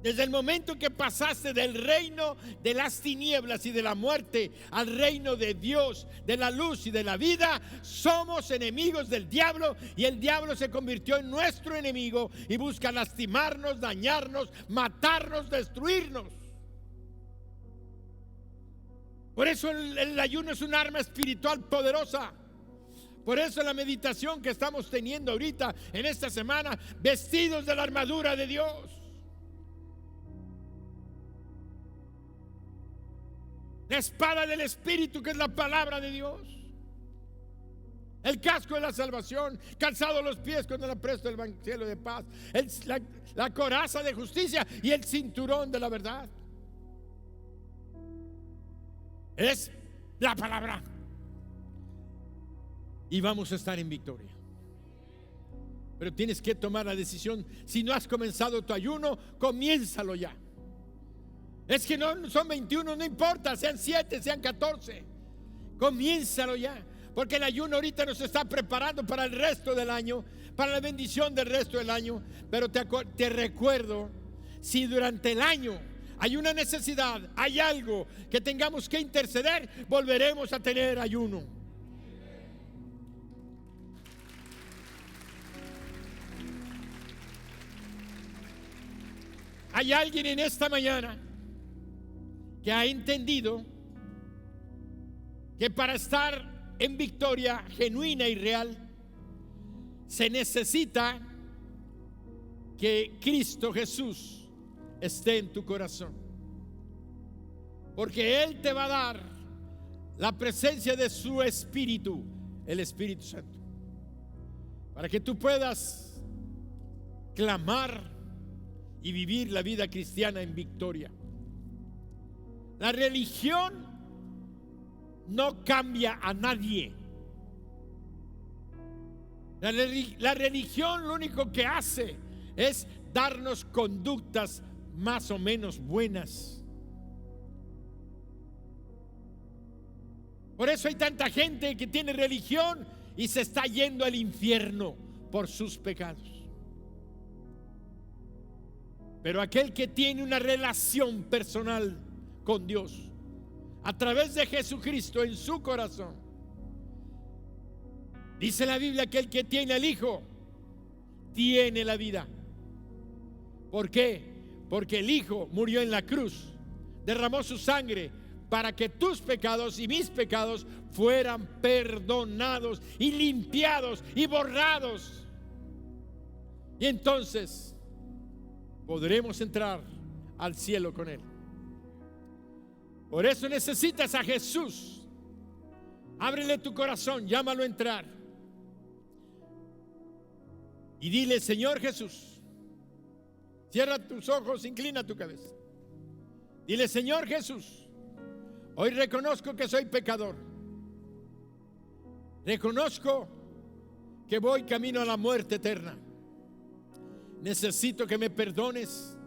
desde el momento que pasaste del reino de las tinieblas y de la muerte al reino de Dios, de la luz y de la vida, somos enemigos del diablo, y el diablo se convirtió en nuestro enemigo y busca lastimarnos, dañarnos, matarnos, destruirnos. Por eso el ayuno es un arma espiritual poderosa. Por eso la meditación que estamos teniendo ahorita en esta semana, vestidos de la armadura de Dios. La espada del Espíritu, que es la palabra de Dios. El casco de la salvación, calzado los pies con el apresto del evangelio de paz. La coraza de justicia y el cinturón de la verdad. Es la palabra. Y vamos a estar en victoria. Pero tienes que tomar la decisión. Si no has comenzado tu ayuno, comiénzalo ya. Es que no son 21, no importa, sean 7, sean 14. Comiénzalo ya, porque el ayuno ahorita nos está preparando para el resto del año, para la bendición del resto del año. Pero te recuerdo, si durante el año hay una necesidad, hay algo que tengamos que interceder, volveremos a tener ayuno. Hay alguien en esta mañana que ha entendido que para estar en victoria genuina y real se necesita que Cristo Jesús esté en tu corazón, porque Él te va a dar la presencia de su Espíritu, el Espíritu Santo, para que tú puedas clamar y vivir la vida cristiana en victoria. La religión no cambia a nadie. La religión lo único que hace es darnos conductas más o menos buenas. Por eso hay tanta gente que tiene religión y se está yendo al infierno por sus pecados. Pero aquel que tiene una relación personal con Dios a través de Jesucristo en su corazón, dice la Biblia que el que tiene al Hijo tiene la vida. ¿Por qué? Porque el Hijo murió en la cruz, derramó su sangre para que tus pecados y mis pecados fueran perdonados y limpiados y borrados. Y entonces podremos entrar al cielo con Él. Por eso necesitas a Jesús. Ábrele tu corazón, llámalo a entrar y dile: Señor Jesús. Cierra tus ojos, inclina tu cabeza. Dile: Señor Jesús, hoy reconozco que soy pecador. Reconozco que voy camino a la muerte eterna. Necesito que me perdones,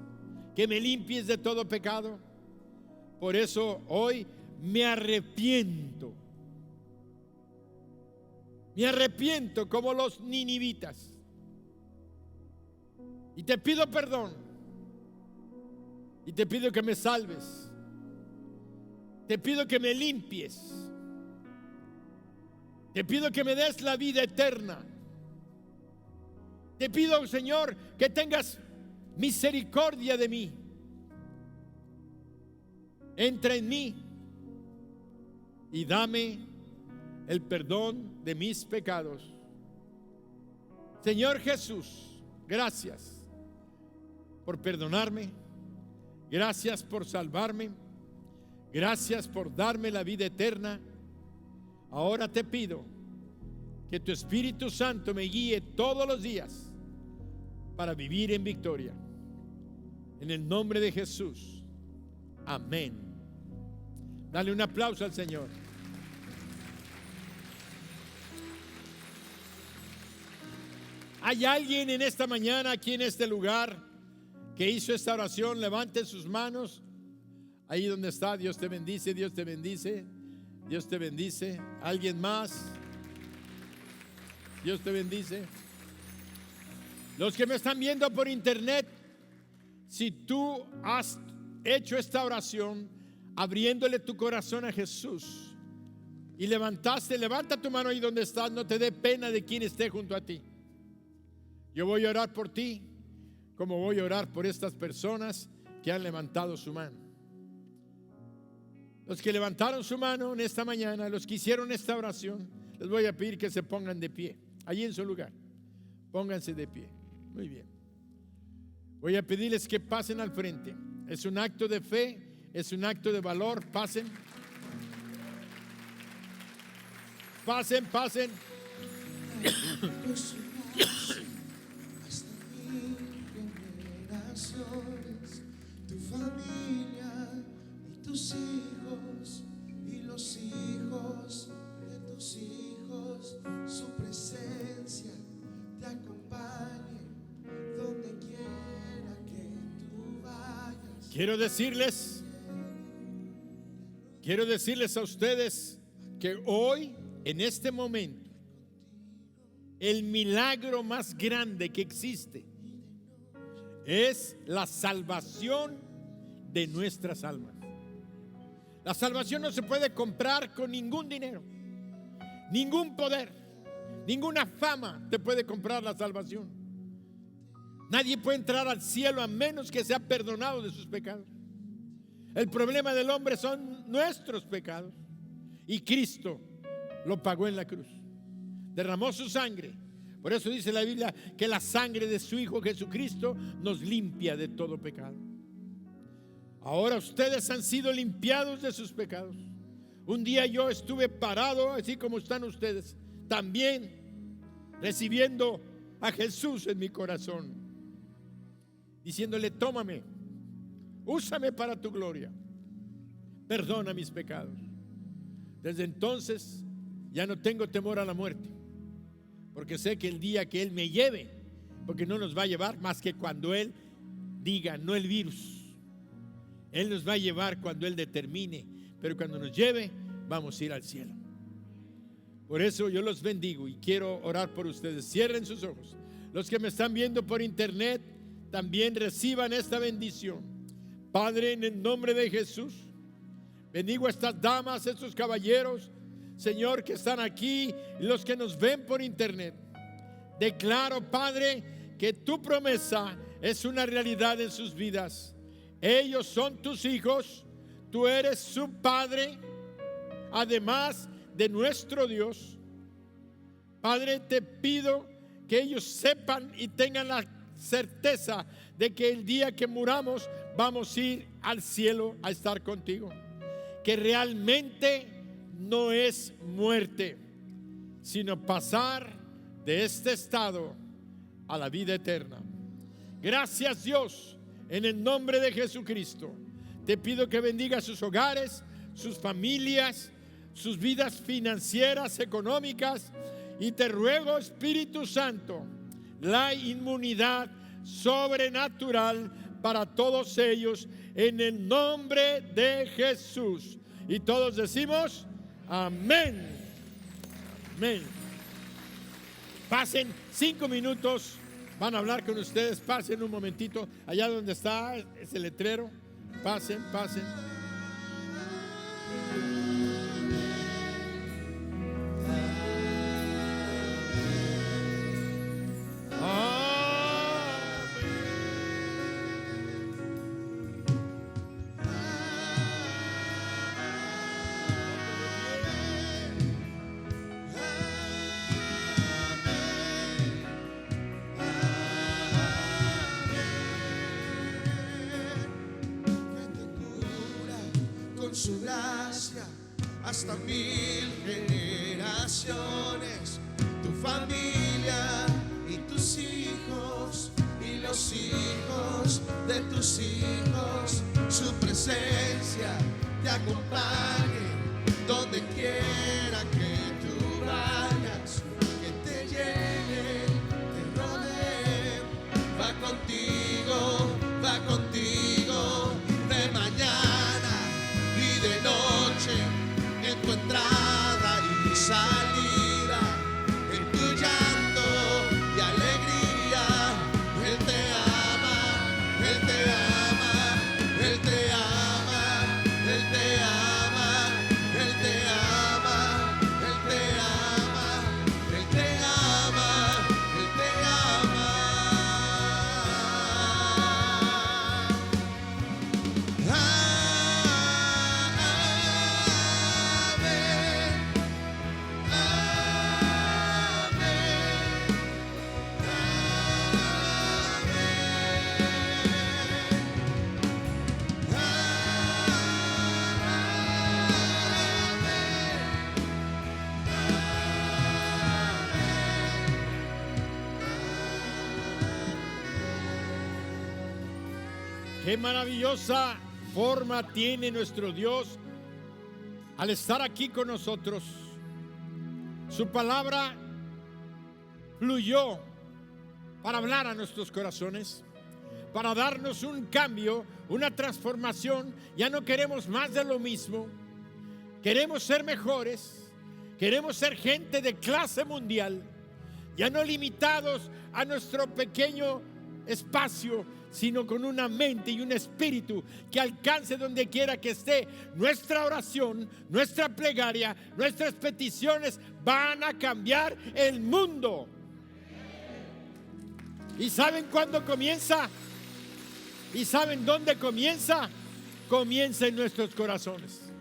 que me limpies de todo pecado. Por eso hoy me arrepiento. Me arrepiento como los ninivitas. Y te pido perdón. Y te pido que me salves. Te pido que me limpies. Te pido que me des la vida eterna. Te pido, Señor, que tengas misericordia de mí. Entra en mí y dame el perdón de mis pecados. Señor Jesús, gracias por perdonarme. Gracias por salvarme. Gracias por darme la vida eterna. Ahora te pido que tu Espíritu Santo me guíe todos los días para vivir en victoria. En el nombre de Jesús. Amén. Dale un aplauso al Señor. ¿Hay alguien en esta mañana aquí en este lugar que hizo esta oración? Levante sus manos. Ahí donde está, Dios te bendice, Dios te bendice, Dios te bendice. ¿Alguien más? Dios te bendice. Los que me están viendo por internet, si tú has hecho esta oración abriéndole tu corazón a Jesús y levanta tu mano ahí donde estás, no te dé pena de quien esté junto a ti. Yo voy a orar por ti, como voy a orar por estas personas que han levantado su mano. Los que levantaron su mano en esta mañana, los que hicieron esta oración, les voy a pedir que se pongan de pie, allí en su lugar. Pónganse de pie. Muy bien. Voy a pedirles que pasen al frente. Es un acto de fe, es un acto de valor. Pasen. Pasen, pasen. Tu familia y tus hijos y los hijos de tus hijos, su presencia te acompañe donde quiera que tú vayas. Quiero decirles a ustedes que hoy, en este momento, el milagro más grande que existe es la salvación de nuestras almas. La salvación no se puede comprar con ningún dinero, ningún poder, ninguna fama te puede comprar la salvación. Nadie puede entrar al cielo a menos que sea perdonado de sus pecados. El problema del hombre son nuestros pecados, y Cristo lo pagó en la cruz, derramó su sangre. Por eso dice la Biblia que la sangre de su Hijo Jesucristo nos limpia de todo pecado. Ahora ustedes han sido limpiados de sus pecados. Un día yo estuve parado, así como están ustedes, también recibiendo a Jesús en mi corazón, diciéndole: tómame, úsame para tu gloria, perdona mis pecados. Desde entonces ya no tengo temor a la muerte, porque sé que el día que Él me lleve, porque no nos va a llevar más que cuando Él diga, no el virus. Él nos va a llevar cuando Él determine, pero cuando nos lleve vamos a ir al cielo. Por eso yo los bendigo y quiero orar por ustedes. Cierren sus ojos. Los que me están viendo por internet también reciban esta bendición. Padre, en el nombre de Jesús, bendigo a estas damas, a estos caballeros, Señor, que están aquí, y los que nos ven por internet. Declaro, Padre, que tu promesa es una realidad en sus vidas. Ellos son tus hijos, tú eres su Padre, además de nuestro Dios. Padre, te pido que ellos sepan y tengan la certeza de que el día que muramos vamos a ir al cielo a estar contigo. Que realmente no es muerte, sino pasar de este estado a la vida eterna. Gracias, Dios, en el nombre de Jesucristo. Te pido que bendiga sus hogares, sus familias, sus vidas financieras, económicas, y te ruego, Espíritu Santo, la inmunidad sobrenatural para todos ellos en el nombre de Jesús. Y todos decimos amén. Amén. Pasen 5 minutos, van a hablar con ustedes. Pasen un momentito allá donde está ese letrero. Pasen, pasen. Su gracia hasta 1000 generaciones, tu familia y tus hijos y los hijos de tus hijos, su presencia te acompañe donde quiera que tú vayas, que te llene, te rodee, va contigo de mañana y de noche, en tu entrada y salida, en tu llanto y alegría. Él te ama, Él te ama, Él te ama, Él te ama, Él te ama, Él te ama, Él te ama, Él te ama. Qué maravillosa forma tiene nuestro Dios al estar aquí con nosotros. Su palabra fluyó para hablar a nuestros corazones, para darnos un cambio, una transformación. Ya no queremos más de lo mismo. Queremos ser mejores. Queremos ser gente de clase mundial, ya no limitados a nuestro pequeño espacio, sino con una mente y un espíritu que alcance donde quiera que esté. Nuestra oración, nuestra plegaria, nuestras peticiones van a cambiar el mundo. ¿Y saben cuándo comienza? ¿Y saben dónde comienza? Comienza en nuestros corazones.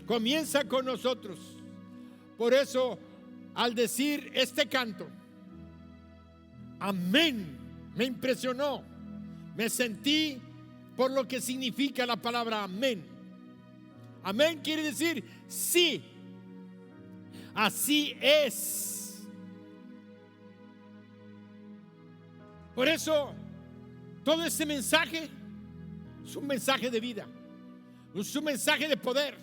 Comienza con nosotros. Por eso, al decir este canto, amén, me impresionó. Me sentí por lo que significa la palabra amén. Amén quiere decir sí. Así es. Por eso, todo este mensaje es un mensaje de vida. Es un mensaje de poder.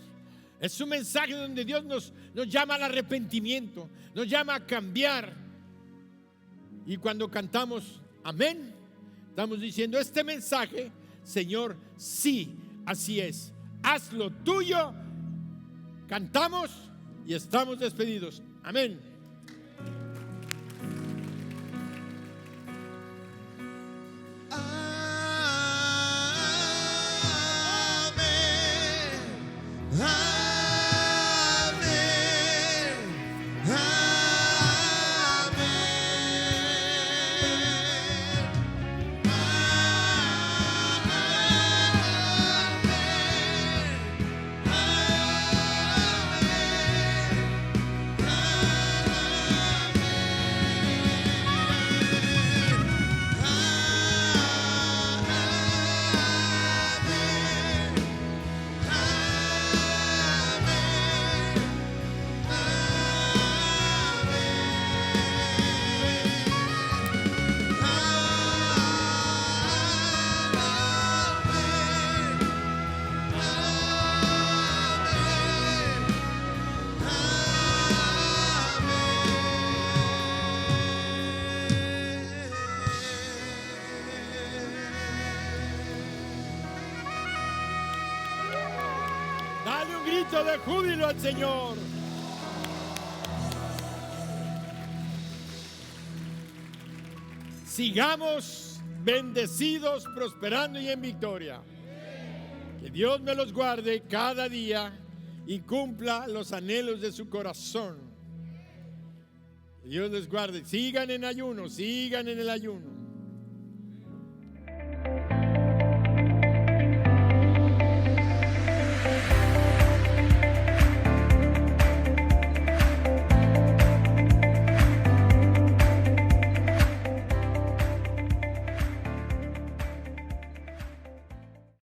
Es un mensaje donde Dios nos llama al arrepentimiento. Nos llama a cambiar. Y cuando cantamos amén, estamos diciendo este mensaje, Señor, sí, así es. Hazlo tuyo. Cantamos y estamos despedidos. Amén. Dale un grito de júbilo al Señor. Sigamos bendecidos, prosperando y en victoria. Que Dios me los guarde cada día y cumpla los anhelos de su corazón. Que Dios les guarde. Sigan en ayuno, sigan en el ayuno.